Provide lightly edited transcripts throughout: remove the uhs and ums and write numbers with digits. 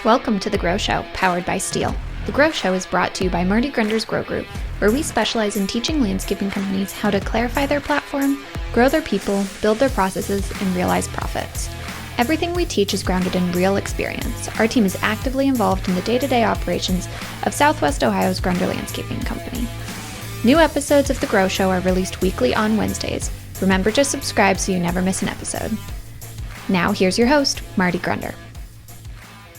Welcome to The Grow Show, powered by Steel. The Grow Show is brought to you by Marty Grunder's Grow Group, where we specialize in teaching landscaping companies how to clarify their platform, grow their people, build their processes, and realize profits. Everything we teach is grounded in real experience. Our team is actively involved in the day-to-day operations of Southwest Ohio's Grunder Landscaping Company. New episodes of The Grow Show are released weekly on Wednesdays. Remember to subscribe so you never miss an episode. Now, here's your host, Marty Grunder.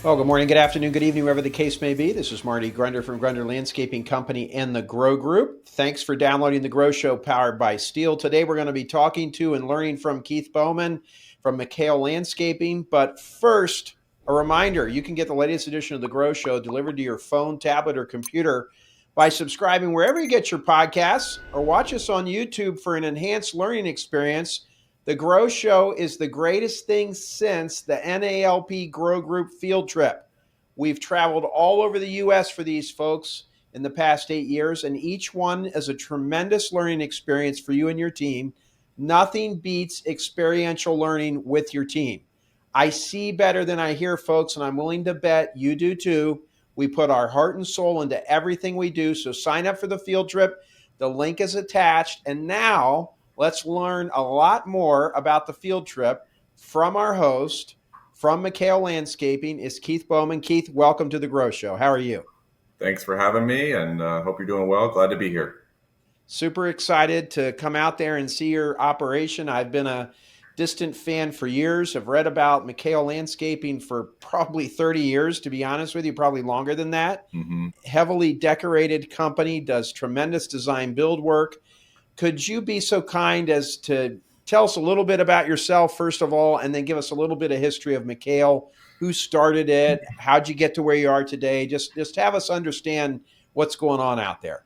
Well, good morning, good afternoon, good evening, wherever the case may be. This is Marty Grunder from Grunder Landscaping Company and the Grow Group. Thanks for downloading the Grow Show powered by Steel. Today we're going to be talking to and learning from Keith Bowman from McHale's Landscaping. But first, a reminder, you can get the latest edition of the Grow Show delivered to your phone, tablet, or computer by subscribing wherever you get your podcasts, or watch us on YouTube for an enhanced learning experience. The Grow Show is the greatest thing since the NALP Grow Group field trip. We've traveled all over the U.S. for these folks in the past 8 years, and each one is a tremendous learning experience for you and your team. Nothing beats experiential learning with your team. I see better than I hear, folks, and I'm willing to bet you do too. We put our heart and soul into everything we do, so sign up for the field trip. The link is attached, and now let's learn a lot more about the field trip from our host from McHale's Landscaping is Keith Bowman. Keith, welcome to the Grow Show. How are you? Thanks for having me, and hope you're doing well. Glad to be here. Super excited to come out there and see your operation. I've been a distant fan for years. I've read about McHale's Landscaping for probably 30 years, to be honest with you, probably longer than that. Heavily decorated company, does tremendous design build work. Could you be so kind as to tell us a little bit about yourself, first of all, and then give us a little bit of history of McHale's, who started it, how'd you get to where you are today? Just have us understand what's going on out there.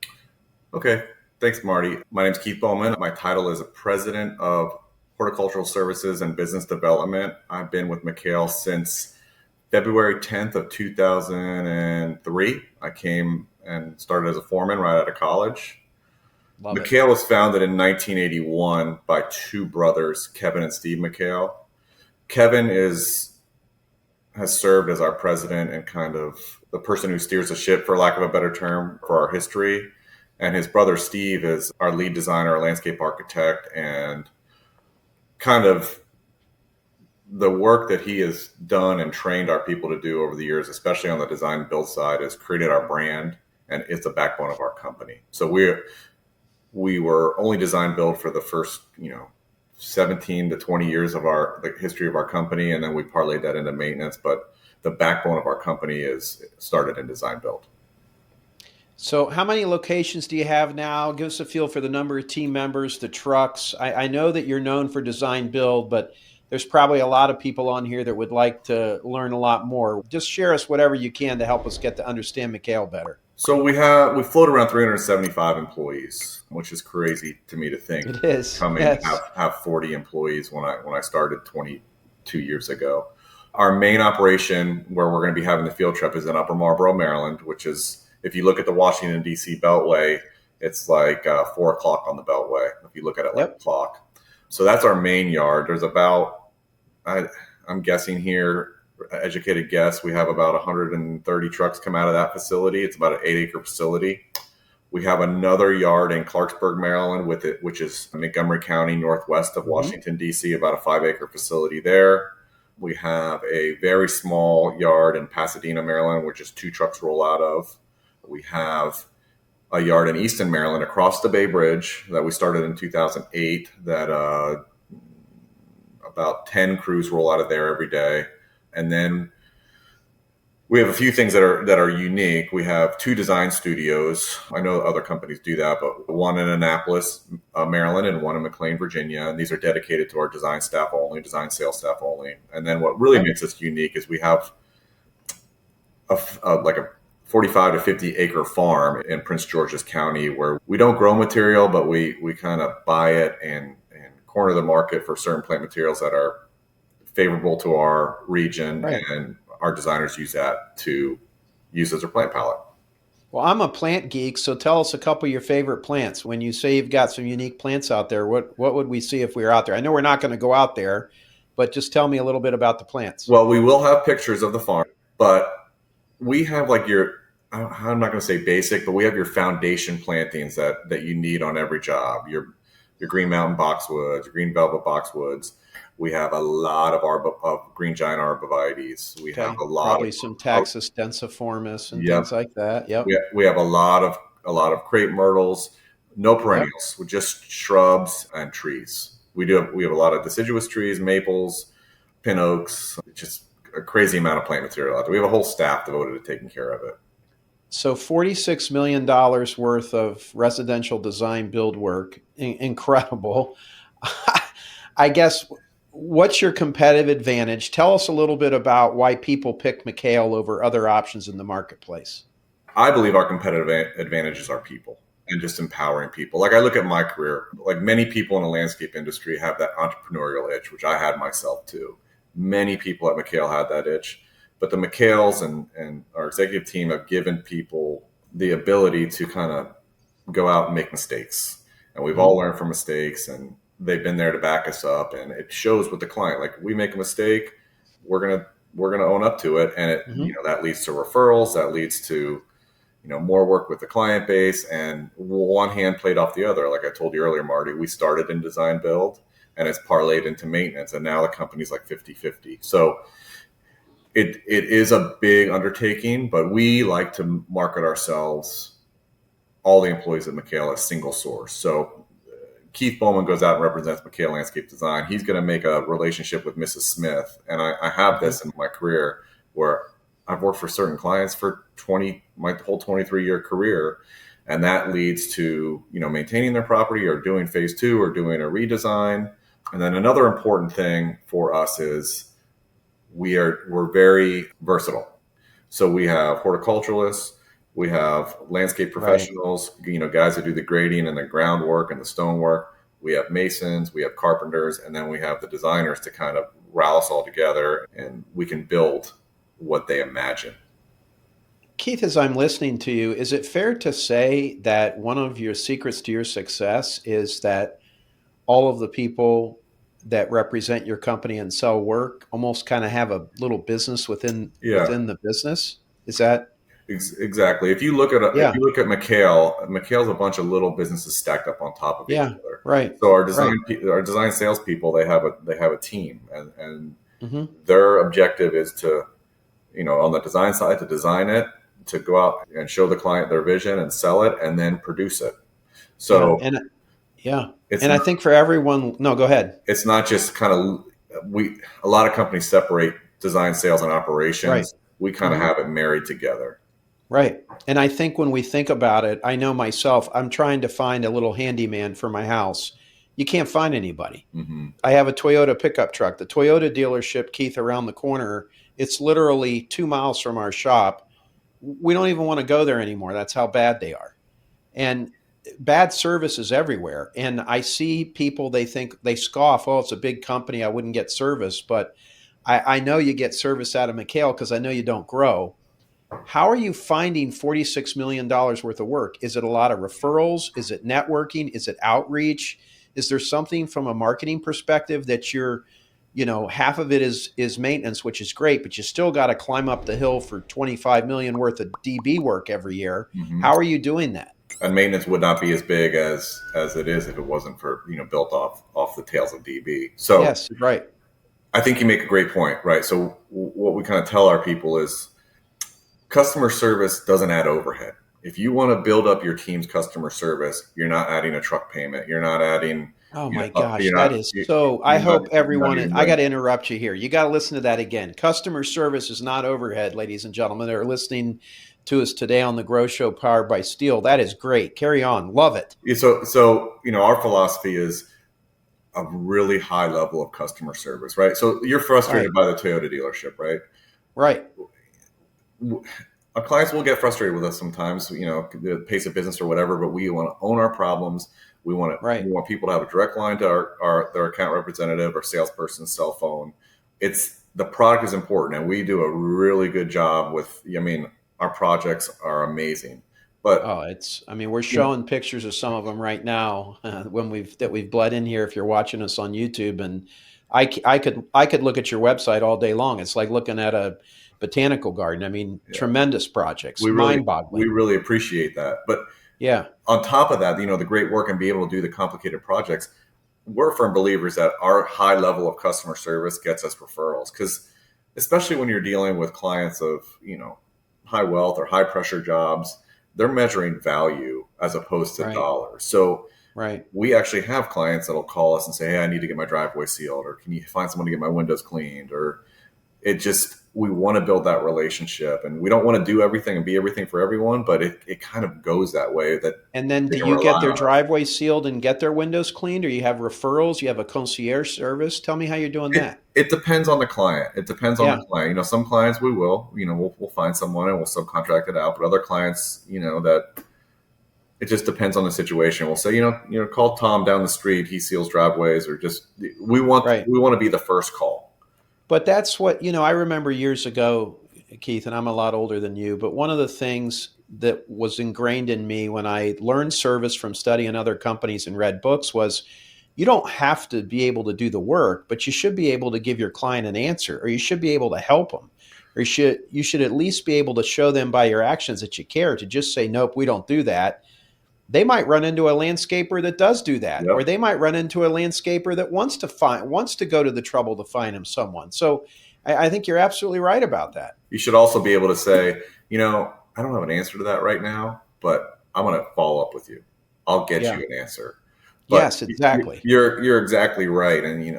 Okay. Thanks, Marty. My name's Keith Bowman. My title is President of Horticultural Services and Business Development. I've been with McHale's since February 10th of 2003. I came and started as a foreman right out of college. McHale was founded in 1981 by two brothers, Kevin and Steve McHale. Kevin has served as our president and kind of the person who steers the ship, for lack of a better term, for our history. And his brother Steve is our lead designer, our landscape architect, and kind of the work that he has done and trained our people to do over the years, especially on the design build side, has created our brand, and it's the backbone of our company. So we were only design build for the first, 17 to 20 years of the history of our company. And then we parlayed that into maintenance. But the backbone of our company is started in design build. So how many locations do you have now? Give us a feel for the number of team members, the trucks. I know that you're known for design build, but there's probably a lot of people on here that would like to learn a lot more. Just share us whatever you can to help us get to understand McHale's better. So we float around 375 employees, which is crazy to me to think. It is. Have 40 employees when I started 22 years ago. Our main operation where we're going to be having the field trip is in Upper Marlboro, Maryland, which is, if you look at the Washington, D.C. Beltway, it's like 4 o'clock on the Beltway, if you look at it like a clock. So that's our main yard. There's about, I'm guessing here, educated guess, we have about 130 trucks come out of that facility. It's about an 8-acre facility. We have another yard in Clarksburg, Maryland, which is Montgomery County, northwest of Washington, D.C., about a 5-acre facility there. We have a very small yard in Pasadena, Maryland, which is 2 trucks roll out of. We have a yard in Easton, Maryland, across the Bay Bridge that we started in 2008 that about 10 crews roll out of there every day. And then we have a few things that are unique. We have 2 design studios. I know other companies do that, but one in Annapolis, Maryland, and one in McLean, Virginia. And these are dedicated to our design staff only, design sales staff only. And then what really makes us unique is we have a 45 to 50 acre farm in Prince George's County where we don't grow material, but we kind of buy it and corner the market for certain plant materials that are favorable to our region, and our designers use that to use as their plant palette. Well, I'm a plant geek, so tell us a couple of your favorite plants. When you say you've got some unique plants out there, what would we see if we were out there? I know we're not going to go out there, but just tell me a little bit about the plants. Well, we will have pictures of the farm, but we have like I'm not going to say basic, but we have your foundation plantings that you need on every job. Your Green Mountain boxwoods, your Green Velvet boxwoods. We have a lot of green giant arborvitaes. We have Okay. a lot of Probably some Taxus densiformis and yep. things like that. Yep. We have a lot of crepe myrtles, no Yep. perennials, with just shrubs and trees. We have a lot of deciduous trees, maples, pin oaks, just a crazy amount of plant material out there. We have a whole staff devoted to taking care of it. So $46 million worth of residential design build work. Incredible. I guess, what's your competitive advantage? Tell us a little bit about why people pick McHale over other options in the marketplace. I believe our competitive advantage is our people and just empowering people. Like I look at my career, like many people in the landscape industry have that entrepreneurial itch, which I had myself too. Many people at McHale had that itch, but the McHale's and our executive team have given people the ability to kind of go out and make mistakes. And we've all learned from mistakes, and they've been there to back us up. And it shows with the client. Like we make a mistake, we're gonna own up to it, and that leads to referrals, that leads to more work with the client base, and one hand played off the other. Like I told you earlier, Marty, we started in design build and it's parlayed into maintenance, and now the company's like 50-50. So it is a big undertaking, but we like to market ourselves, all the employees at McHale, as single source. So Keith Bowman goes out and represents McHale Landscape Design. He's going to make a relationship with Mrs. Smith. And I have this in my career where I've worked for certain clients for my whole 23-year career. And that leads to, maintaining their property or doing phase 2 or doing a redesign. And then another important thing for us is we're very versatile. So we have horticulturalists, we have landscape professionals, guys that do the grading and the groundwork and the stonework. We have masons, we have carpenters, and then we have the designers to kind of rally us all together, and we can build what they imagine. Keith, as I'm listening to you, is it fair to say that one of your secrets to your success is that all of the people that represent your company and sell work almost kind of have a little business within the business? Is that exactly? If you look at McHale's a bunch of little businesses stacked up on top of each other. Right. So our design salespeople, they have a team, and their objective is to, on the design side, to design it, to go out and show the client their vision and sell it, and then produce it. So I think for everyone, no, go ahead. It's not just kind of a lot of companies separate design, sales, and operations. Right. We kind of have it married together. Right. And I think when we think about it, I know myself, I'm trying to find a little handyman for my house. You can't find anybody. I have a Toyota pickup truck. The Toyota dealership, Keith, around the corner, it's literally 2 miles from our shop. We don't even want to go there anymore. That's how bad they are. And bad service is everywhere. And I see people, they scoff, oh, it's a big company, I wouldn't get service. But I know you get service out of McHale because I know you don't grow. How are you finding $46 million worth of work? Is it a lot of referrals? Is it networking? Is it outreach? Is there something from a marketing perspective that you're, half of it is maintenance, which is great, but you still got to climb up the hill for 25 million worth of DB work every year. How are you doing that? And maintenance would not be as big as it is if it wasn't for, built off the tails of DB. So yes, right. I think you make a great point, right? So what we kind of tell our people is customer service doesn't add overhead. If you want to build up your team's customer service, you're not adding a truck payment. You're not adding. Oh my gosh, that is so. I hope everyone. I got to interrupt you here. You got to listen to that again. Customer service is not overhead, ladies and gentlemen that are listening to us today on the Grow Show, powered by Steel. That is great. Carry on. Love it. So our philosophy is a really high level of customer service, right? So you're frustrated by the Toyota dealership, right? Right. Our clients will get frustrated with us sometimes, the pace of business or whatever, but we want to own our problems. We want people to have a direct line to their account representative or salesperson's cell phone. The product is important, and we do a really good job with, our projects are amazing. But we're showing pictures of some of them right now that we've bled in here. If you're watching us on YouTube, and I could look at your website all day long. It's like looking at a botanical garden. I mean, Yeah. tremendous projects, We mind-boggling. really appreciate that. But Yeah, on top of that, the great work and be able to do the complicated projects, we're firm believers that our high level of customer service gets us referrals, because especially when you're dealing with clients of, high wealth or high pressure jobs, they're measuring value as opposed to right, dollars. So right. we actually have clients that'll call us and say, hey, I need to get my driveway sealed, or can you find someone to get my windows cleaned? Or we want to build that relationship, and we don't want to do everything and be everything for everyone, but it kind of goes that way, that And then they do can you rely get their on us. driveway sealed and get their windows cleaned, or you have referrals? You have a concierge service? Tell me how you're doing that. It depends on the client. It depends on the Yeah, client. Some clients we'll find someone and we'll subcontract it out. But other clients, that it just depends on the situation. We'll say, call Tom down the street. He seals driveways, or just right. we want to be the first call. But that's what, I remember years ago, Keith, and I'm a lot older than you, but one of the things that was ingrained in me when I learned service from studying other companies and read books was you don't have to be able to do the work, but you should be able to give your client an answer, or you should be able to help them, or you should at least be able to show them by your actions that you care. To just say, nope, we don't do that. They might run into a landscaper that does do that, or Yep. they might run into a landscaper that wants to go to the trouble to find him someone. So I think you're absolutely right about that. You should also be able to say, I don't have an answer to that right now, but I'm going to follow up with you. I'll get Yeah. you an answer. But Yes, exactly. you're exactly right. And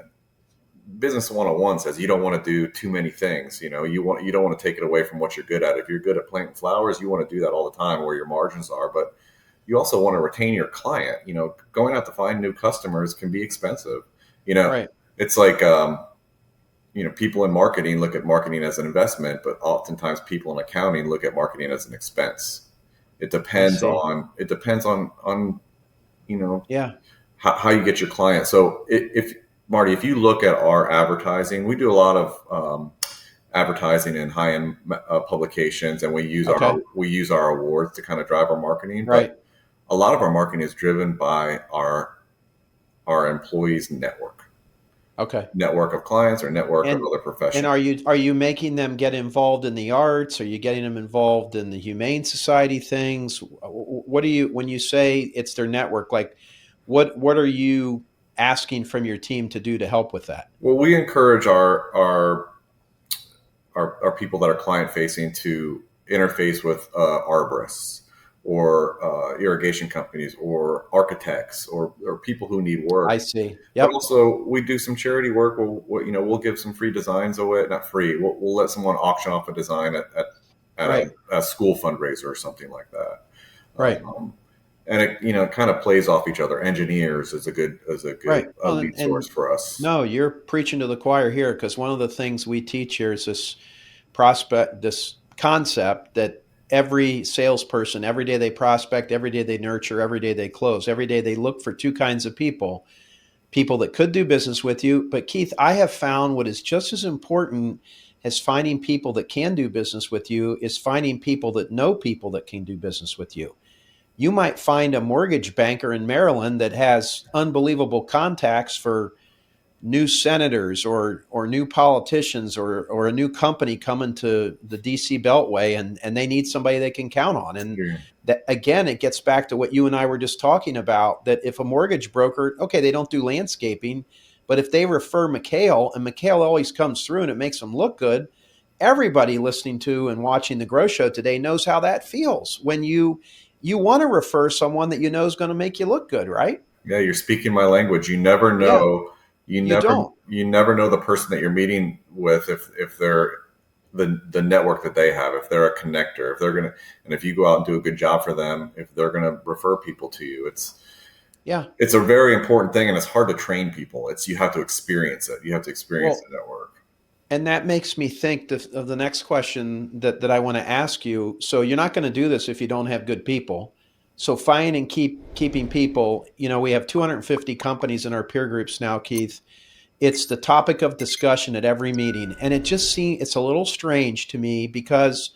business 101 says you don't want to do too many things. You don't want to take it away from what you're good at. If you're good at planting flowers, you want to do that all the time where your margins are. But you also want to retain your client. Going out to find new customers can be expensive. Right. It's like people in marketing look at marketing as an investment, but oftentimes people in accounting look at marketing as an expense. It I depends see. on Yeah. how you get your client. So if Marty, if you look at our advertising, we do a lot of advertising in high-end publications, and we use Okay. our awards to kind of drive our marketing. But Right. a lot of our marketing is driven by our employees' Okay. network of clients or network of And other and professionals. are you making them get involved in the arts? Are you getting them involved in the Humane Society things? What do you, when you say it's their network, like what are you asking from your team to do to help with that? Well, we encourage our people that are client facing to interface with arborists, or irrigation companies, or architects, or people who need work. I see. But Yep. also, we do some charity work. We'll give some free designs away. Not free. We'll let someone auction off a design at Right. a school fundraiser or something like that. Right. And it kind of plays off each other. Engineers is a good Right. Well, lead source for us. no, you're preaching to the choir here, because one of the things we teach here is this concept that every salesperson, every day they prospect, every day they nurture, every day they close, every day they look for two kinds of people that could do business with you. But Keith, I have found what is just as important as finding people that can do business with you is finding people that can do business with you. You might find a mortgage banker in Maryland that has unbelievable contacts for new senators or new politicians or a new company coming to the DC Beltway, and they need somebody they can count on. And Yeah. that, again, it gets back to what you and I were just talking about, that if a mortgage broker, okay, they don't do landscaping, but if they refer McHale, and McHale always comes through and it makes them look good, everybody listening to and watching the Grow Show today knows how that feels when you want to refer someone that you know is going to make you look good, right? Yeah, you're speaking my language. You never Yeah, know. you don't. You never know the person that you're meeting with, if they're the network that they have, if they're a connector, and if you go out and do a good job for them, if they're gonna refer people to you. Yeah. It's a very important thing, and it's hard to train people. You have to experience it. You have to experience Well, the network. and that makes me think of the next question that I want to ask you. So you're not going to do this if you don't have good people. So find and keeping people. We have 250 companies in our peer groups now, Keith. It's the topic of discussion at every meeting, and it's a little strange to me because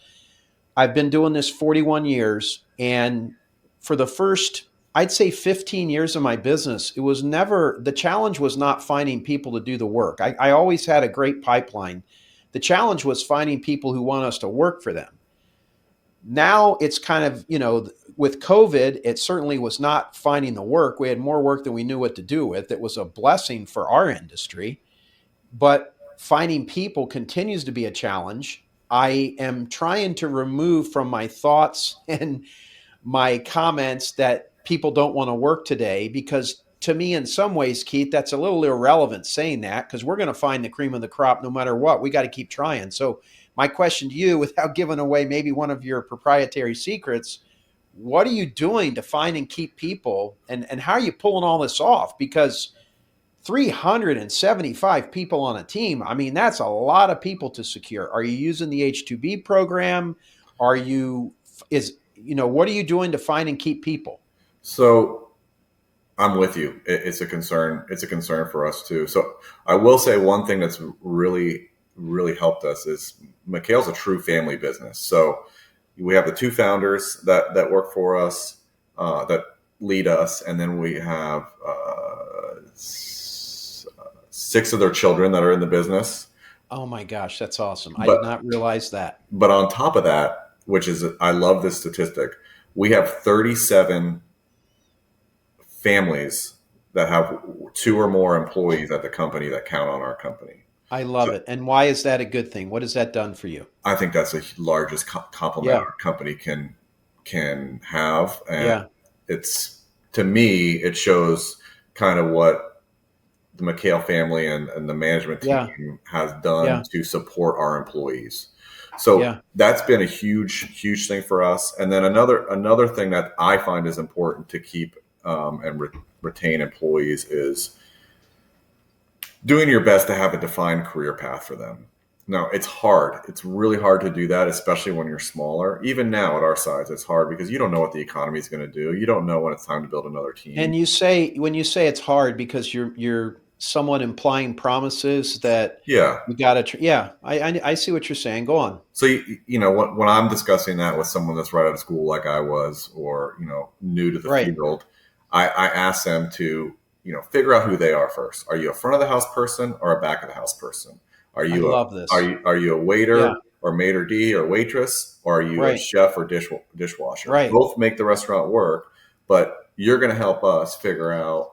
I've been doing this 41 years, and for the first, I'd say 15 years of my business, the challenge was not finding people to do the work. I always had a great pipeline. The challenge was finding people who want us to work for them. Now it's kind of, with COVID, it certainly was not finding the work. We had more work than we knew what to do with. It was a blessing for our industry, but finding people continues to be a challenge. I am trying to remove from my thoughts and my comments that people don't want to work today, because to me, in some ways, Keith, that's a little irrelevant saying that, because we're going to find the cream of the crop no matter what. We got to keep trying. So my question to you, without giving away maybe one of your proprietary secrets, what are you doing to find and keep people, and how are you pulling all this off? Because 375 people on a team, I mean, that's a lot of people to secure. Are you using the H-2B program? What are you doing to find and keep people? So I'm with you. It's a concern. It's a concern for us too. So I will say one thing that's really, really helped us is McHale's a true family business. So we have the two founders that work for us, that lead us. And then we have 6 of their children that are in the business. Oh my gosh, that's awesome. I did not realize that. But on top of that, which is, I love this statistic, we have 37 families that have 2 or more employees at the company that count on our company. I love it. And why is that a good thing? What has that done for you? I think that's the largest compliment our company can have. And it's, to me, it shows kind of what the McHale family and the management team has done to support our employees. So that's been a huge, huge thing for us. And then another thing that I find is important to keep and retain employees is doing your best to have a defined career path for them. Now, it's hard. It's really hard to do that, especially when you're smaller. Even now at our size, it's hard because you don't know what the economy is going to do. You don't know when it's time to build another team. And when you say it's hard, because you're somewhat implying promises that you got to. I see what you're saying. Go on. So when I'm discussing that with someone that's right out of school, like I was, or new to the field, I ask them to figure out who they are first. Are you a front of the house person or a back of the house person? Are you Are you a waiter or maitre d' or waitress, or are you a chef or dishwasher? Right. Both make the restaurant work, but you're going to help us figure out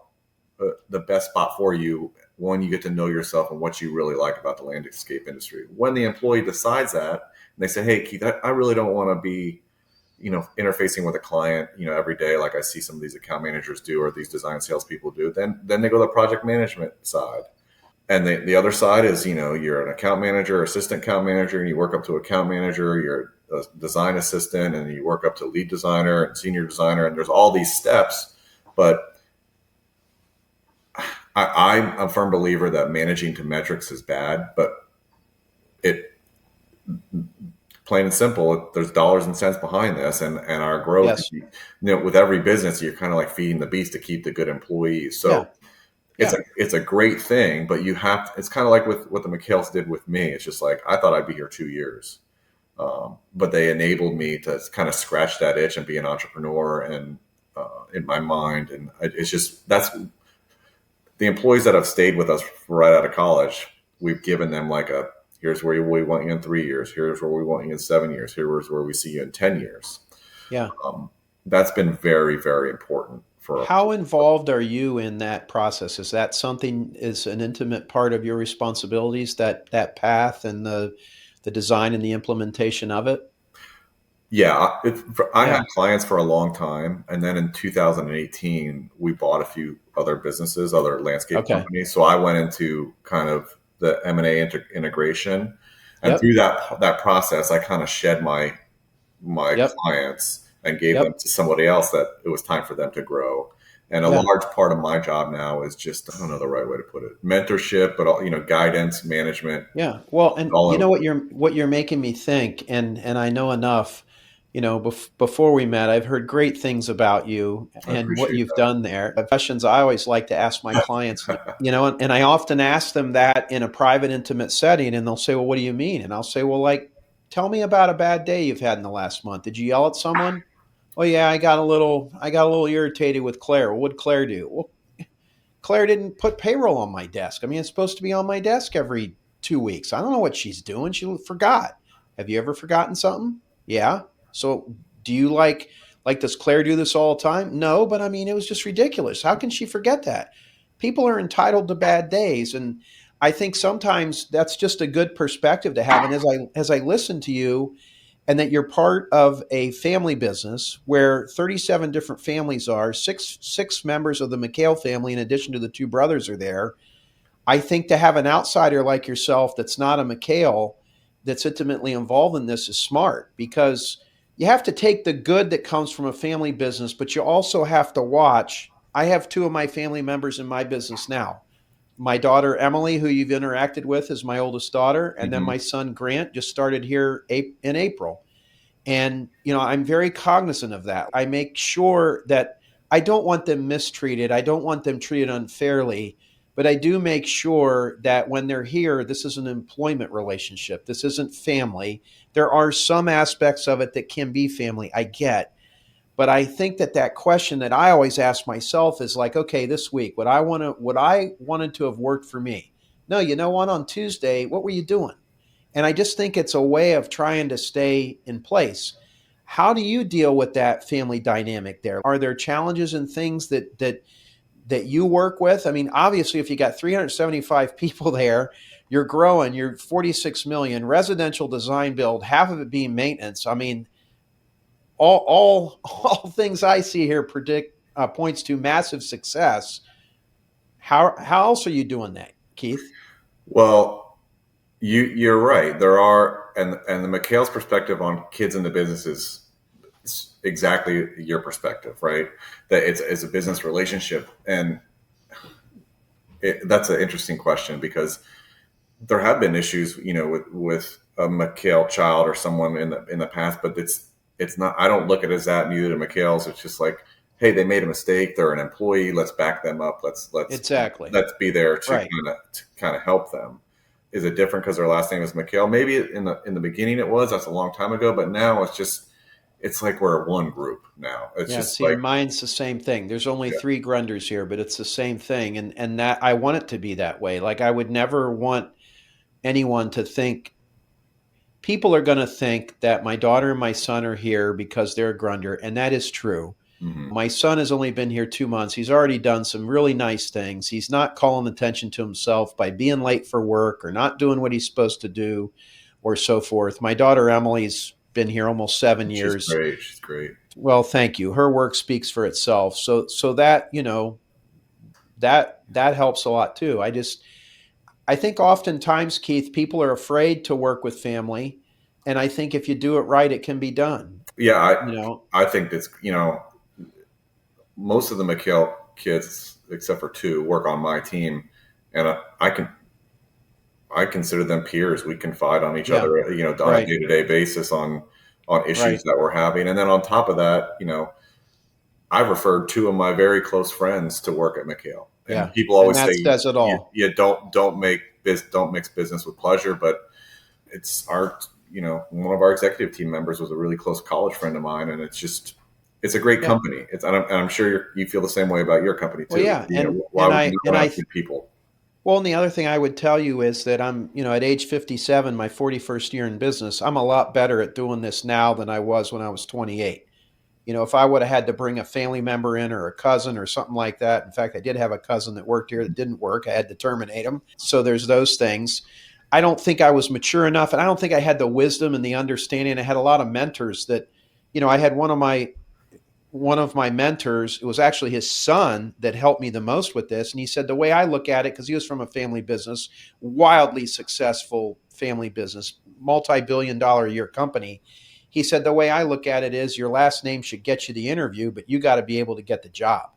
the best spot for you when you get to know yourself and what you really like about the landscape industry. When the employee decides that, and they say, "Hey, Keith, I really don't want to be interfacing with a client, every day, like I see some of these account managers do, or these design salespeople do," then they go to the project management side. And the other side is, you're an account manager, assistant account manager, and you work up to account manager, you're a design assistant, and you work up to lead designer and senior designer. And there's all these steps. But I'm a firm believer that managing to metrics is bad, but plain and simple, there's dollars and cents behind this, and our growth. With every business, you're kind of like feeding the beast to keep the good employees. So it's a great thing, but it's kind of like with what the McHale's did with me. It's just like, I thought I'd be here 2 years, but they enabled me to kind of scratch that itch and be an entrepreneur and in my mind. And it's just, that's the employees that have stayed with us right out of college. We've given them like here's where we want you in 3 years. Here's where we want you in 7 years. Here's where we see you in 10 years. Yeah. That's been very, very important. How involved are you in that process? Is that is an intimate part of your responsibilities, that path and the design and the implementation of it? Yeah. I had clients for a long time. And then in 2018, we bought a few other businesses, other landscape companies. So I went into kind of the M&A integration. And through that process, I kind of shed my clients and gave them to somebody else that it was time for them to grow. And a large part of my job now is just, I don't know the right way to put it, mentorship, but guidance, management. Yeah. Well, and what you're making me think, and I know enough, before we met, I've heard great things about you and what you've done there. The questions I always like to ask my clients, and I often ask them that in a private, intimate setting, and they'll say, "Well, what do you mean?" And I'll say, "Well, tell me about a bad day you've had in the last month. Did you yell at someone?" "Oh yeah, I got a little irritated with Claire." "Well, what'd Claire do?" "Well, Claire didn't put payroll on my desk. I mean, it's supposed to be on my desk every 2 weeks. I don't know what she's doing. She forgot. Have you ever forgotten something? Yeah. So do you does Claire do this all the time? No, but I mean, it was just ridiculous. How can she forget that? People are entitled to bad days. And I think sometimes that's just a good perspective to have. And as I listen to you, and that you're part of a family business where 37 different families are, six members of the McHale family, in addition to the two brothers, are there. I think to have an outsider like yourself that's not a McHale that's intimately involved in this is smart, because you have to take the good that comes from a family business, but you also have to watch. I have two of my family members in my business now. My daughter, Emily, who you've interacted with, is my oldest daughter. And then Mm-hmm. my son, Grant, just started here in April. And, I'm very cognizant of that. I make sure that I don't want them mistreated. I don't want them treated unfairly. But I do make sure that when they're here, this is an employment relationship. This isn't family. There are some aspects of it that can be family, I get. But I think that question that I always ask myself is like, okay, this week, would I wanted to have worked for me? No, you know what? On Tuesday, what were you doing? And I just think it's a way of trying to stay in place. How do you deal with that family dynamic there? Are there challenges and things that you work with? I mean, obviously, if you got 375 people there, you're growing, you're 46 million, residential design build, half of it being maintenance. I mean, all things I see here predict points to massive success. How else are you doing that, Keith? Well, you're right. There are, and the McHale's perspective on kids in the business is exactly your perspective, right? That it's a business relationship, and that's an interesting question, because there have been issues, with a McHale child or someone in the past, but it's not. I don't look at it as that. Neither do McHale's. It's just like, hey, they made a mistake. They're an employee. Let's back them up. Exactly. Let's be there to Right. kind of help them. Is it different because their last name is McHale? Maybe in the beginning it was. That's a long time ago. But now it's like we're one group now. It's Yeah, just see, like, mine's the same thing. There's only yeah, three Grunders here, but it's the same thing. And that I want it to be that way. Like I would never want anyone to think people are going to think that my daughter and my son are here because they're a Grunder, and that is true. mhm. My son has only been here 2 months. He's already done some really nice things. He's not calling attention to himself by being late for work or not doing what he's supposed to do or so forth. My daughter Emily's been here almost 7 She's years. great. She's great. Well, thank you. Her work speaks for itself. So that, that helps a lot too. I think oftentimes, Keith, people are afraid to work with family, and I think if you do it right, it can be done. Yeah, You know, I think that's, most of the McHale kids, except for two, work on my team, and I consider them peers. We confide on each yeah, other, on a right, day-to-day basis on issues right, that we're having. And then on top of that, I've referred two of my very close friends to work at McHale. And yeah, people and always that say, says it all. you don't mix business with pleasure, but it's one of our executive team members was a really close college friend of mine, and it's a great Yeah, company. And I'm sure you feel the same way about your company well, too. yeah, Why would you not have good people? well, and the other thing I would tell you is that I'm, at age 57, my 41st year in business, I'm a lot better at doing this now than I was when I was 28. If I would have had to bring a family member in or a cousin or something like that. In fact, I did have a cousin that worked here that didn't work. I had to terminate him. So there's those things. I don't think I was mature enough, and I don't think I had the wisdom and the understanding. I had a lot of mentors that, I had one of my mentors, it was actually his son that helped me the most with this. And he said, the way I look at it, because he was from a family business, wildly successful family business, multi-billion dollar a year company. He said, the way I look at it is your last name should get you the interview, but you got to be able to get the job.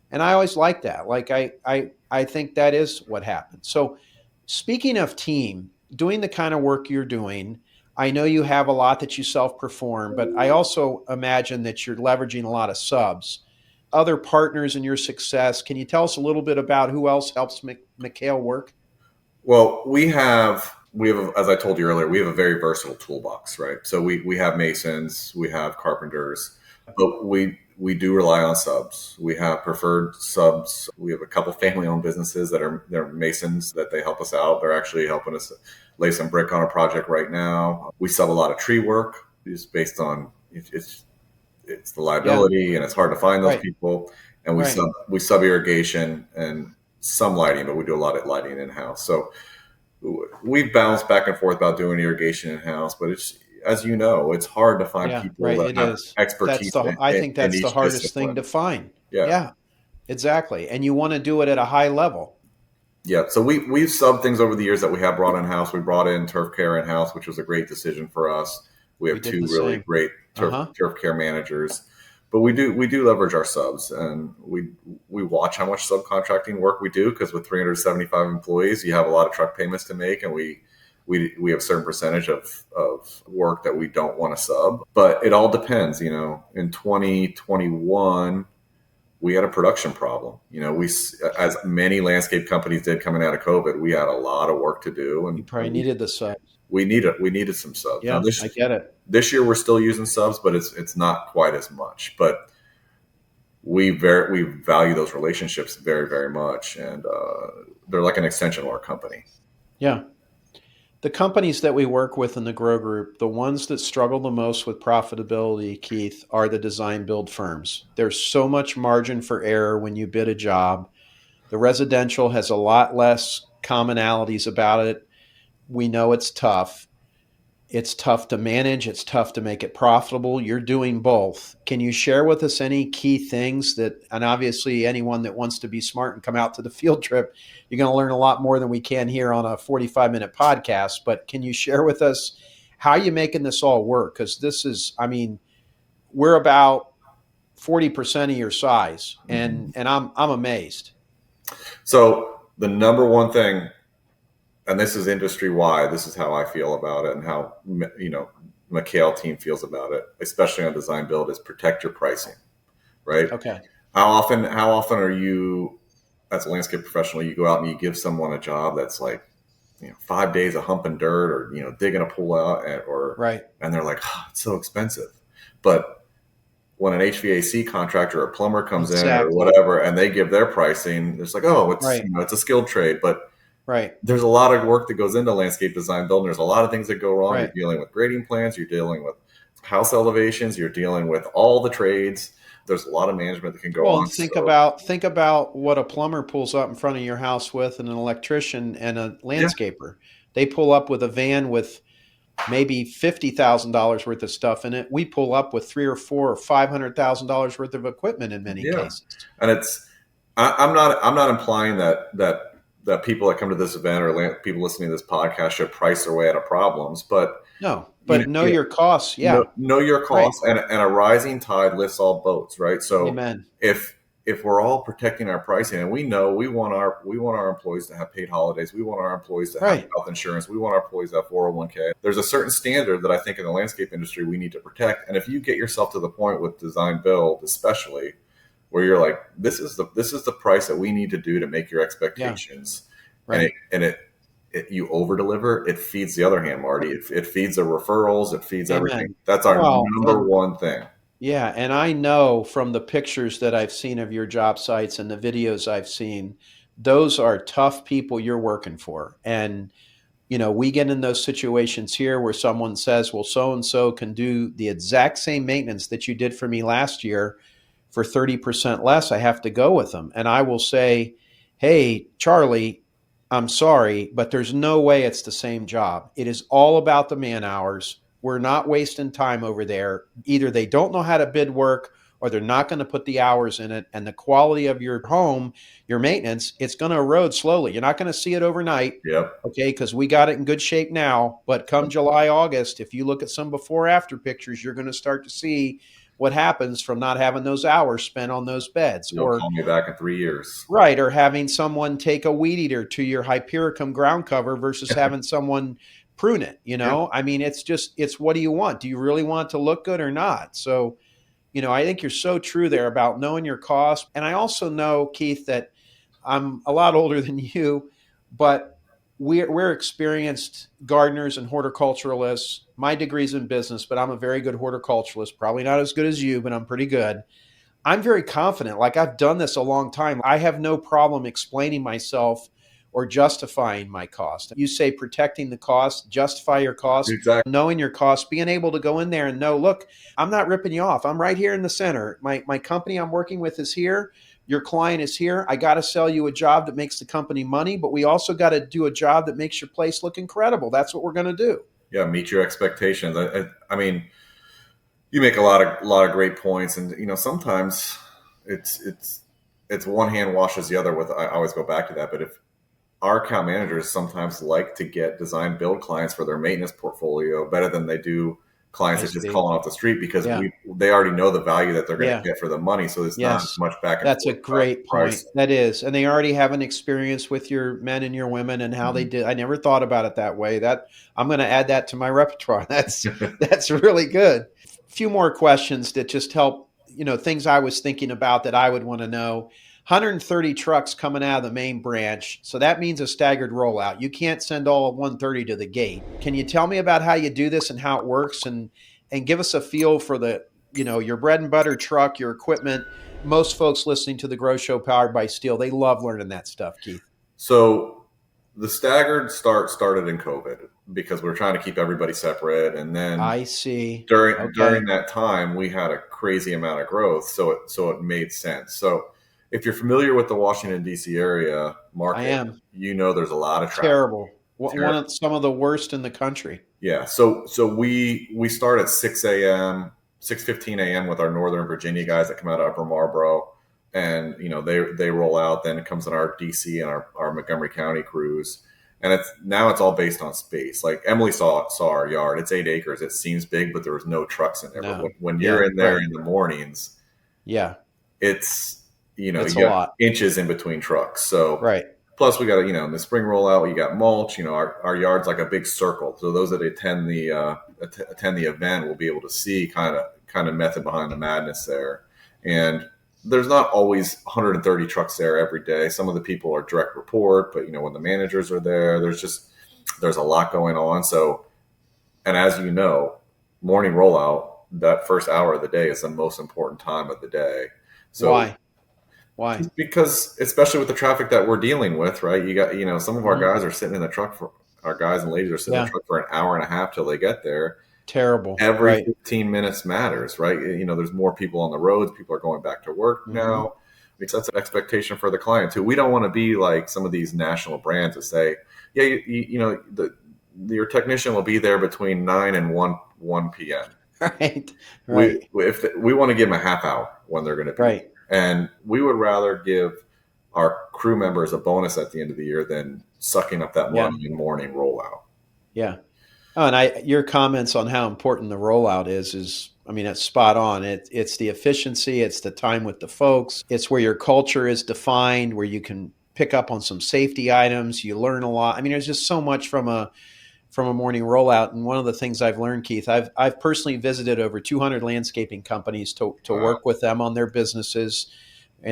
And I always like that. Like I think that is what happened. So speaking of team, doing the kind of work you're doing, I know you have a lot that you self-perform, but I also imagine that you're leveraging a lot of subs, other partners in your success. Can you tell us a little bit about who else helps McHale work? Well, we have, as I told you earlier, we have a very versatile toolbox, right? So we have masons, we have carpenters, but we do rely on subs. We have preferred subs. We have a couple family-owned businesses they're masons that they help us out. They're actually helping us lay some brick on a project right now. We sub a lot of tree work just based on it's the liability and it's hard to find those people. And we sub irrigation and some lighting, but we do a lot of lighting in-house. So we've bounced back and forth about doing irrigation in-house, but it's, as you know, it's hard to find people that have expertise. I think that's the hardest thing to find. Yeah, exactly. And you want to do it at a high level. Yeah. So we've subbed things over the years that we have brought in-house. We brought in turf care in-house, which was a great decision for us. We have two really great turf care managers. But we do leverage our subs, and we watch how much subcontracting work we do, because with 375 employees, you have a lot of truck payments to make, and we have a certain percentage of work that we don't want to sub. But it all depends. In 2021, we had a production problem. We, as many landscape companies did coming out of COVID, we had a lot of work to do, and you probably needed the subs. We needed some subs. Yeah, I get it. This year we're still using subs, but it's not quite as much. But we value those relationships very, very much, and they're like an extension of our company. Yeah. The companies that we work with in the Grow Group, the ones that struggle the most with profitability, Keith, are the design build firms. There's so much margin for error when you bid a job. The residential has a lot less commonalities about it. We know it's tough. It's tough to manage. It's tough to make it profitable. You're doing both. Can you share with us any key things and obviously anyone that wants to be smart and come out to the field trip, you're going to learn a lot more than we can here on a 45-minute podcast. But can you share with us how you're making this all work? Because this is, we're about 40% of your size, and I'm amazed. So the number one thing, and this is industry wide, this is how I feel about it and how, McHale team feels about it, especially on design build, is protect your pricing, right? Okay. How often are you, as a landscape professional, you go out and you give someone a job that's like, 5 days of humping dirt or, digging a pool out and they're like, oh, it's so expensive. But when an HVAC contractor or plumber comes in or whatever, and they give their pricing, it's like, oh, it's, it's a skilled trade, but there's a lot of work that goes into landscape design build. And there's a lot of things that go wrong. You're dealing with grading plans. You're dealing with house elevations. You're dealing with all the trades. There's a lot of management that can go on. Think about what a plumber pulls up in front of your house with, and an electrician and a landscaper. They pull up with a van with maybe $50,000 worth of stuff in it. We pull up with $300,000 or $400,000 or $500,000 worth of equipment in many cases. And I'm not implying that people that come to this event or people listening to this podcast should price their way out of problems, but know your costs. Yeah. Know your costs, and a rising tide lifts all boats, right? So Amen. If we're all protecting our pricing, and we know we want our employees to have paid holidays, we want our employees to have health insurance, we want our employees to have 401k. There's a certain standard that I think in the landscape industry we need to protect. And if you get yourself to the point with design build, especially, where you're like, this is the price that we need to do to make your expectations. And you over deliver, it feeds the other hand, Marty. It feeds the referrals, it feeds everything. That's our number one thing. Yeah. And I know from the pictures that I've seen of your job sites and the videos I've seen, those are tough people you're working for. And, we get in those situations here where someone says, well, so-and-so can do the exact same maintenance that you did for me last year for 30% less. I have to go with them. And I will say, hey, Charlie, I'm sorry, but there's no way it's the same job. It is all about the man hours. We're not wasting time over there. Either they don't know how to bid work, or they're not going to put the hours in it. And the quality of your home, your maintenance, it's going to erode slowly. You're not going to see it overnight. Yep. Okay, because we got it in good shape now. But come July, August, if you look at some before after pictures, you're going to start to see what happens from not having those hours spent on those beds. Or call me back in 3 years. Right. Or having someone take a weed eater to your Hypericum ground cover versus having someone prune it. It's what do you want? Do you really want it to look good or not? So, I think you're so true there about knowing your cost. And I also know, Keith, that I'm a lot older than you, but we're experienced gardeners and horticulturalists. My degree's in business, but I'm a very good horticulturalist. Probably not as good as you, but I'm pretty good. I'm very confident. Like I've done this a long time. I have no problem explaining myself or justifying my cost. You say protecting the cost, justify your cost, Exactly. knowing your cost, being able to go in there and know, look, I'm not ripping you off. I'm right here in the center. My company I'm working with is here. Your client is here. I got to sell you a job that makes the company money, but we also got to do a job that makes your place look incredible. That's what we're going to do. Yeah, meet your expectations. I mean, you make a lot of great points, and sometimes it's one hand washes the other. With I always go back to that, but if our account managers sometimes like to get design build clients for their maintenance portfolio better than they do clients I that just see. calling off the street because Yeah. they already know the value that they're going to Yeah. get for the money. So it's not as Yes. much back and That's a forth about great point. price. That is. And they already have an experience with your men and your women and how they Mhm. did. I never thought about it that way. That I'm going to add that to my repertoire. That's really good. Few more questions that just help, things I was thinking about that I would want to know. 130 trucks coming out of the main branch. So that means a staggered rollout. You can't send all of 130 to the gate. Can you tell me about how you do this and how it works and give us a feel for your bread and butter truck, your equipment? Most folks listening to the Grow Show powered by Steel, they love learning that stuff, Keith. So the staggered start started in COVID because we were trying to keep everybody separate, and then I see. during Okay. that time we had a crazy amount of growth, so it made sense. So if you're familiar with the Washington D.C. area I market, am. there's a lot of traffic. Terrible. One of some of the worst in the country. Yeah, so we start at 6 a.m., 6:15 a.m. with our Northern Virginia guys that come out of Upper Marlboro, and they roll out. Then it comes in our DC and our Montgomery County crews, and it's all based on space. Like Emily saw our yard; it's 8 acres. It seems big, but there was no trucks in there. But No. when you're Yeah. in there Right. in the mornings, Yeah. it's It's you a got lot. inches in between trucks. So Right. plus we got in the spring rollout you got mulch. Our yard's like a big circle, so those that attend the event will be able to see kind of method behind the madness there. And there's not always 130 trucks there every day. Some of the people are direct report, but when the managers are there, there's a lot going on. So, and as you know, morning rollout, that first hour of the day is the most important time of the day. So Why? Why? just because, especially with the traffic that we're dealing with, right? You got, some of our Mhm. guys are sitting in the truck our guys and ladies are sitting in the Yeah. truck for an hour and a half till they get there. Terrible. Every Right. 15 minutes matters, right? There's more people on the roads. People are going back to work Hmm. now. Because that's an expectation for the client too. We don't want to be like some of these national brands that say, yeah, your technician will be there between 9 and 1 p.m. Right. We Right. if we want to give them a half hour when they're going to be Right. there. And we would rather give our crew members a bonus at the end of the year than sucking up that Yeah. money in morning rollout. Yeah. Oh, and your comments on how important the rollout is, I mean, it's spot on. It's the efficiency, it's the time with the folks, it's where your culture is defined, where you can pick up on some safety items, you learn a lot. I mean, there's just so much from a morning rollout. And one of the things I've learned, Keith, I've personally visited over 200 landscaping companies to Wow. work with them on their businesses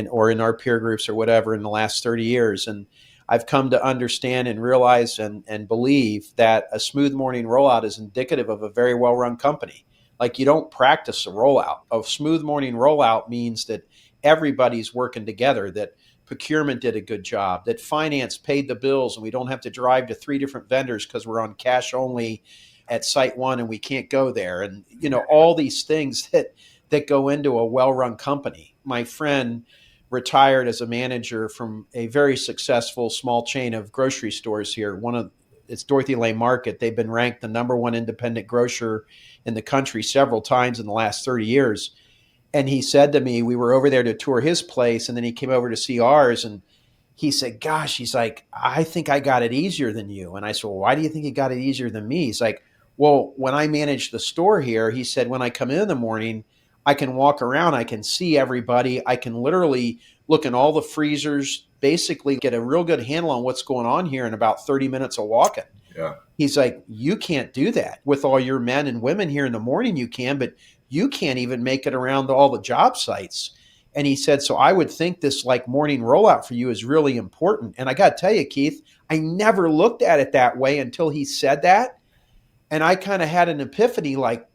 or in our peer groups or whatever in the last 30 years. And I've come to understand and realize and believe that a smooth morning rollout is indicative of a very well run company. Like you don't practice a rollout. A smooth morning rollout means that everybody's working together, that procurement did a good job, that finance paid the bills, and we don't have to drive to 3 different vendors because we're on cash only at site one and we can't go there. And, all these things that go into a well run company. My friend retired as a manager from a very successful small chain of grocery stores here. It's Dorothy Lane Market. They've been ranked the number one independent grocer in the country several times in the last 30 years. And he said to me, we were over there to tour his place, and then he came over to see ours. And he said, gosh, he's like, I think I got it easier than you. And I said, well, why do you think you got it easier than me? He's like, well, when I manage the store here, he said, when I come in the morning, I can walk around, I can see everybody, I can literally look in all the freezers, basically get a real good handle on what's going on here in about 30 minutes of walking. Yeah. He's like, you can't do that with all your men and women here in the morning. You can, but you can't even make it around to all the job sites. And he said, so I would think this like morning rollout for you is really important. And I got to tell you, Keith, I never looked at it that way until he said that. And I kind of had an epiphany like,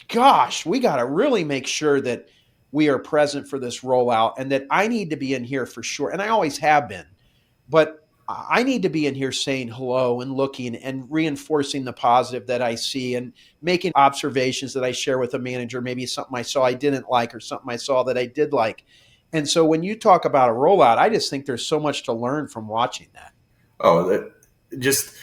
gosh, we got to really make sure that we are present for this rollout and that I need to be in here for sure. And I always have been, but I need to be in here saying hello and looking and reinforcing the positive that I see and making observations that I share with a manager, maybe something I saw I didn't like or something I saw that I did like. And so when you talk about a rollout, I just think there's so much to learn from watching that. Oh, just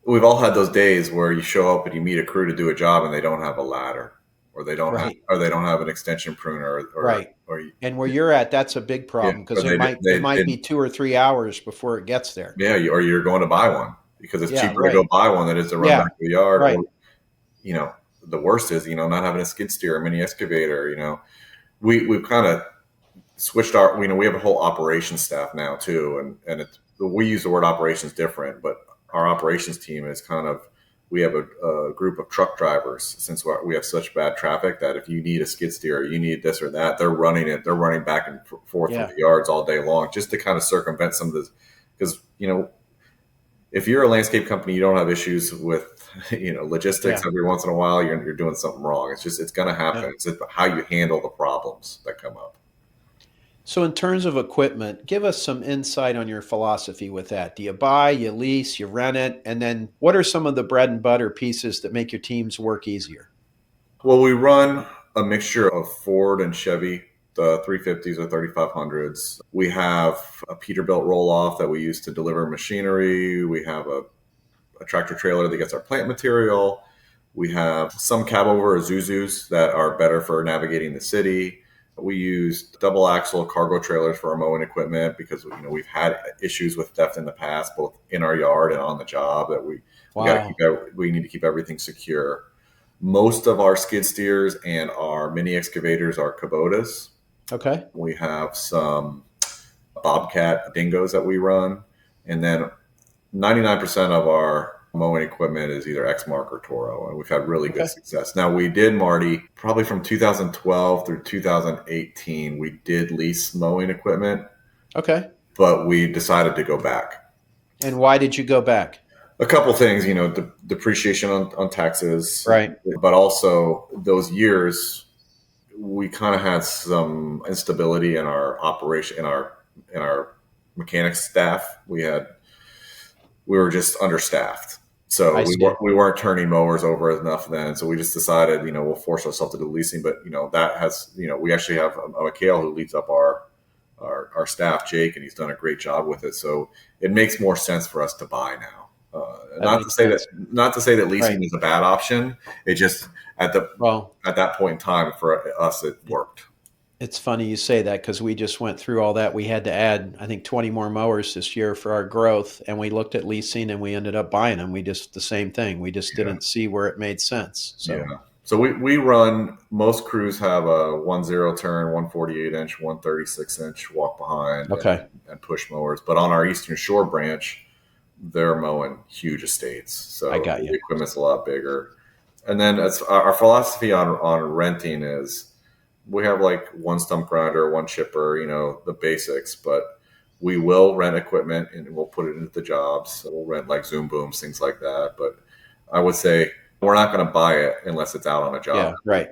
we've all had those days where you show up and you meet a crew to do a job and they don't have a ladder, or they don't Right. have an extension pruner, Right. And where you're at, that's a big problem because or it might be 2 or 3 hours before it gets there. yeah, or you're going to buy one because it's cheaper to right. go buy one than it is to run Yeah, back to the yard. right. Or, the worst is, not having a skid steer or mini excavator. We've kind of switched we have a whole operations staff now too. And we use the word operations different, but our operations team is we have a group of truck drivers, since we have such bad traffic that if you need a skid steer, you need this or that, they're running back and forth from the yards all day long just to kind of circumvent some of this. Because, if you're a landscape company, you don't have issues with, logistics. Every once in a while, you're doing something wrong. It's going to happen. Yeah. It's how you handle the problems that come up. So in terms of equipment, give us some insight on your philosophy with that. Do you buy, you lease, you rent it? And then what are some of the bread and butter pieces that make your teams work easier? Well, we run a mixture of Ford and Chevy, the 350s or 3500s. We have a Peterbilt roll-off that we use to deliver machinery. We have a tractor trailer that gets our plant material. We have some cab-over Isuzus that are better for navigating the city. We use double axle cargo trailers for our mowing equipment because we've had issues with theft in the past, both in our yard and on the job. That we need to keep everything secure. Most of our skid steers and our mini excavators are Kubotas. Okay. We have some Bobcat Dingos that we run, and then 99% of our mowing equipment is either Exmark or Toro, and we've had really good success. Now, we did, Marty, probably from 2012 through 2018, we did lease mowing equipment. Okay. But we decided to go back. And why did you go back? A couple things, depreciation on taxes. Right. But also those years, we kind of had some instability in our operation, in our mechanics staff. We were just understaffed. So we weren't turning mowers over enough then. So we just decided, we'll force ourselves to do leasing. But, that has, we actually have a McHale who leads up our staff, Jake, and he's done a great job with it. So it makes more sense for us to buy now. Not to say that leasing is a bad option. It just at that point in time for us, it worked. It's funny you say that because we just went through all that. We had to add, I think, 20 more mowers this year for our growth, and we looked at leasing and we ended up buying them. The same thing. We just didn't see where it made sense. So we run, most crews have a 1.0 turn, 148-inch, 136-inch walk behind and push mowers. But on our Eastern Shore branch, they're mowing huge estates. So the equipment's a lot bigger. And then our philosophy on renting is, we have like one stump grinder, one chipper, the basics, but we will rent equipment and we'll put it into the jobs. So we'll rent like Zoom booms, things like that. But I would say we're not going to buy it unless it's out on a job. Yeah, right.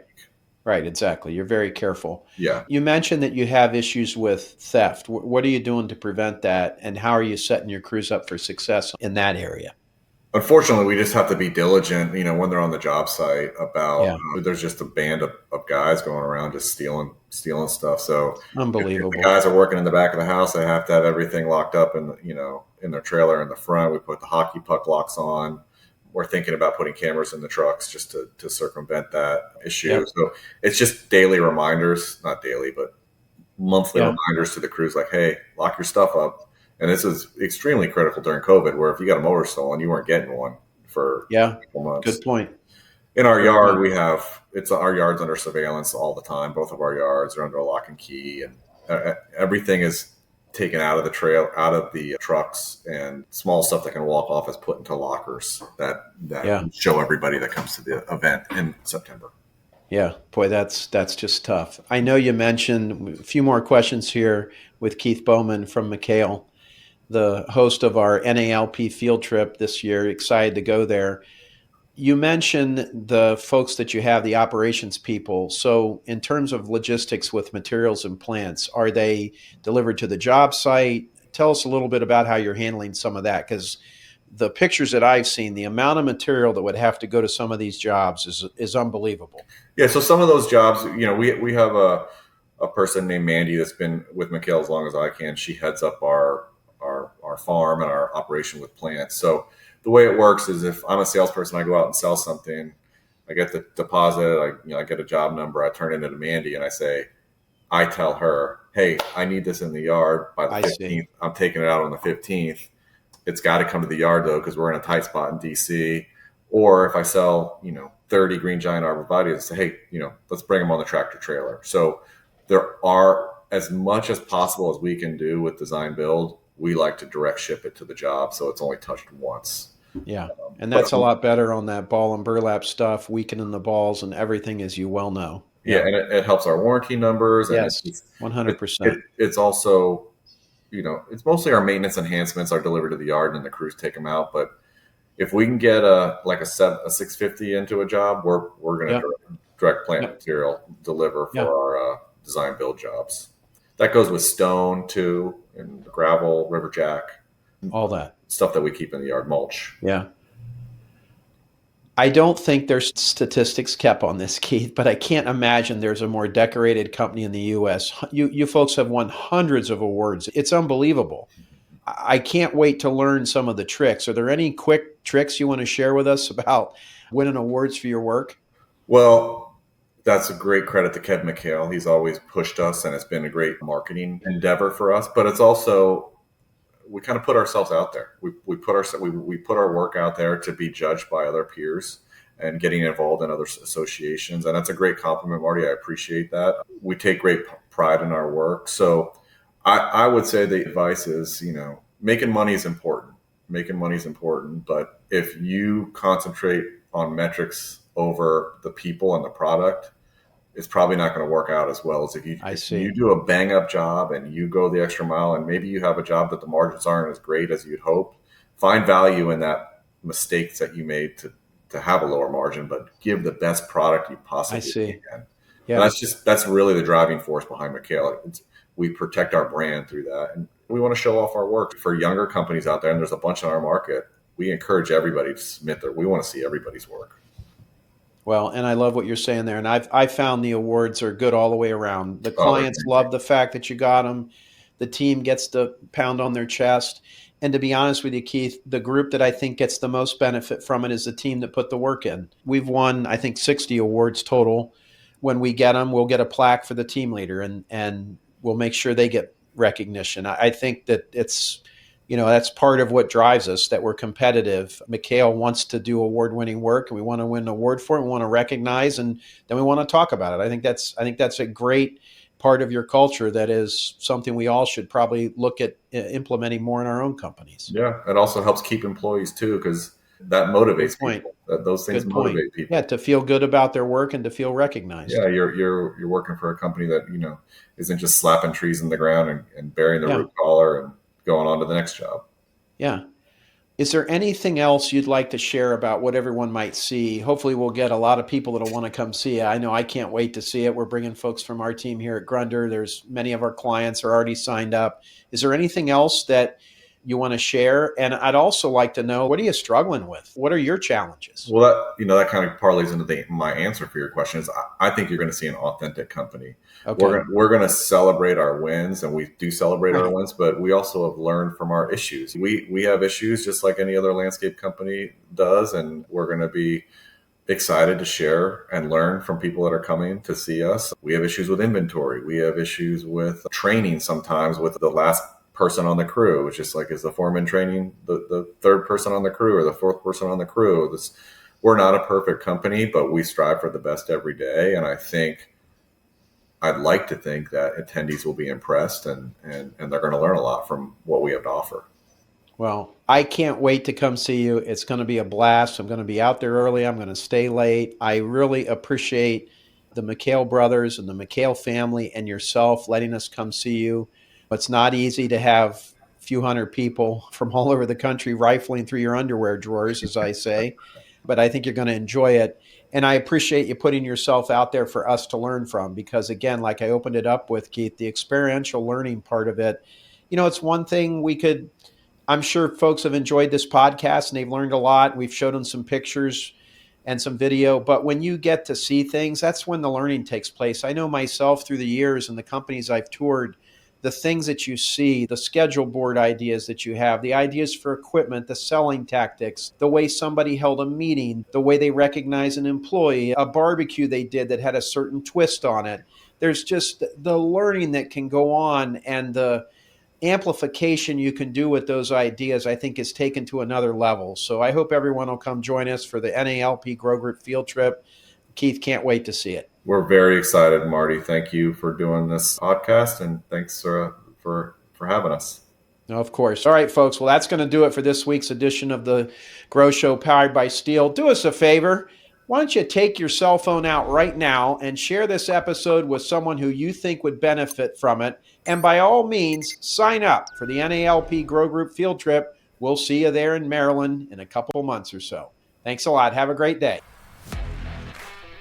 Right, exactly. You're very careful. Yeah. You mentioned that you have issues with theft. What are you doing to prevent that? And how are you setting your crews up for success in that area? Unfortunately, we just have to be diligent, when they're on the job site about there's just a band of guys going around just stealing stuff. So unbelievable. If the guys are working in the back of the house, they have to have everything locked up in their trailer in the front. We put the hockey puck locks on. We're thinking about putting cameras in the trucks just to circumvent that issue. Yep. So it's just daily reminders, not daily, but monthly reminders to the crews like, hey, lock your stuff up. And this is extremely critical during COVID, where if you got a mower stolen, you weren't getting one for a couple months. Good point. In our yard, our yard's under surveillance all the time. Both of our yards are under a lock and key, and everything is taken out of the trucks, and small stuff that can walk off is put into lockers that show everybody that comes to the event in September. Yeah, boy, that's just tough. I know you mentioned a few more questions here with Keith Bowman from McHale, the host of our NALP field trip this year. Excited to go there. You mentioned the folks that you have, the operations people. So, in terms of logistics with materials and plants, are they delivered to the job site? Tell us a little bit about how you're handling some of that, because the pictures that I've seen, the amount of material that would have to go to some of these jobs is unbelievable. Yeah, so some of those jobs, we have a person named Mandy that's been with McHale as long as I can. She heads up our farm and our operation with plants. So the way it works is if I'm a salesperson, I go out and sell something, I get the deposit, I get a job number, I turn it into Mandy and I tell her, hey, I need this in the yard by the I 15th. see. I'm taking it out on the 15th. It's got to come to the yard though, because we're in a tight spot in DC. Or if I sell, 30 green giant arborvitaes, say, hey, let's bring them on the tractor trailer. So there are, as much as possible as we can do with design build, we like to direct ship it to the job. So it's only touched once. Yeah. And But that's a lot better on that ball and burlap stuff, weakening the balls and everything, as you well know. yeah, and it helps our warranty numbers. And Yes, 100%. it's also, it's mostly our maintenance enhancements are delivered to the yard and the crews take them out. But if we can get a 650 into a job, we're going to direct plant material deliver for our design build jobs. That goes with stone too, and gravel, river jack, All that stuff that we keep in the yard, mulch. Yeah. I don't think there's statistics kept on this, Keith, but I can't imagine there's a more decorated company in the U.S. You folks have won hundreds of awards. It's unbelievable. I can't wait to learn some of the tricks. Are there any quick tricks you want to share with us about winning awards for your work? Well, that's a great credit to Kev McHale. He's always pushed us, and it's been a great marketing endeavor for us. But it's also, we kind of put ourselves out there. We put our work out there to be judged by other peers and getting involved in other associations. And that's a great compliment, Marty. I appreciate that. We take great pride in our work. So I would say the advice is, making money is important. Making money is important. But if you concentrate on metrics over the people and the product, it's probably not going to work out as well as if you do a bang up job and you go the extra mile, and maybe you have a job that the margins aren't as great as you'd hope. Find value in that mistakes that you made to have a lower margin, but give the best product you possibly can. Yeah. And that's really the driving force behind McHale. We protect our brand through that, and we want to show off our work for younger companies out there. And there's a bunch in our market. We encourage everybody to submit we want to see everybody's work. Well, and I love what you're saying there. And I found the awards are good all the way around. The clients love the fact that you got them. The team gets to pound on their chest. And to be honest with you, Keith, the group that I think gets the most benefit from it is the team that put the work in. We've won, I think, 60 awards total. When we get them, we'll get a plaque for the team leader, and we'll make sure they get recognition. I think that it's, that's part of what drives us, that we're competitive. McHale wants to do award-winning work, and we want to win an award for it. We want to recognize, and then we want to talk about it. I think that's a great part of your culture. That is something we all should probably look at implementing more in our own companies. Yeah, it also helps keep employees too, because that motivates people. Those things motivate people. Yeah, to feel good about their work and to feel recognized. Yeah, you're working for a company that isn't just slapping trees in the ground and burying the root collar and going on to the next job. Yeah. Is there anything else you'd like to share about what everyone might see? Hopefully we'll get a lot of people that'll want to come see it. I know I can't wait to see it. We're bringing folks from our team here at Grunder. There's many of our clients are already signed up. Is there anything else that you want to share? And I'd also like to know, what are you struggling with? What are your challenges? Well, that kind of parlays into my answer for your question is I think you're going to see an authentic company. Okay. We're going to celebrate our wins, and we do celebrate our wins, but we also have learned from our issues. We have issues just like any other landscape company does, and we're going to be excited to share and learn from people that are coming to see us. We have issues with inventory. We have issues with training sometimes with the last person on the crew, which is like, is the foreman training the third person on the crew or the fourth person on the crew? We're not a perfect company, but we strive for the best every day. And I'd like to think that attendees will be impressed and they're going to learn a lot from what we have to offer. Well, I can't wait to come see you. It's going to be a blast. I'm going to be out there early. I'm going to stay late. I really appreciate the McHale brothers and the McHale family and yourself letting us come see you. It's not easy to have a few hundred people from all over the country rifling through your underwear drawers, as I say. but I think you're going to enjoy it. And I appreciate you putting yourself out there for us to learn from, because again, like I opened it up with, Keith, the experiential learning part of it, it's one thing I'm sure folks have enjoyed this podcast and they've learned a lot. We've showed them some pictures and some video, but when you get to see things, that's when the learning takes place. I know myself through the years and the companies I've toured, the things that you see, the schedule board ideas that you have, the ideas for equipment, the selling tactics, the way somebody held a meeting, the way they recognize an employee, a barbecue they did that had a certain twist on it. There's just the learning that can go on, and the amplification you can do with those ideas, I think, is taken to another level. So I hope everyone will come join us for the NALP Grow Group field trip. Keith, can't wait to see it. We're very excited, Marty. Thank you for doing this podcast, and thanks for having us. Of course. All right, folks. Well, that's going to do it for this week's edition of the Grow Show powered by Steel. Do us a favor. Why don't you take your cell phone out right now and share this episode with someone who you think would benefit from it? And by all means, sign up for the NALP Grow Group field trip. We'll see you there in Maryland in a couple months or so. Thanks a lot. Have a great day.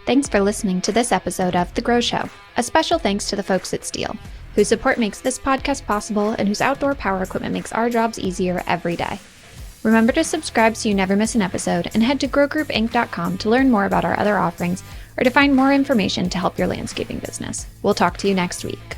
Thanks for listening to this episode of The Grow Show. A special thanks to the folks at Steel, whose support makes this podcast possible and whose outdoor power equipment makes our jobs easier every day. Remember to subscribe so you never miss an episode, and head to growgroupinc.com to learn more about our other offerings or to find more information to help your landscaping business. We'll talk to you next week.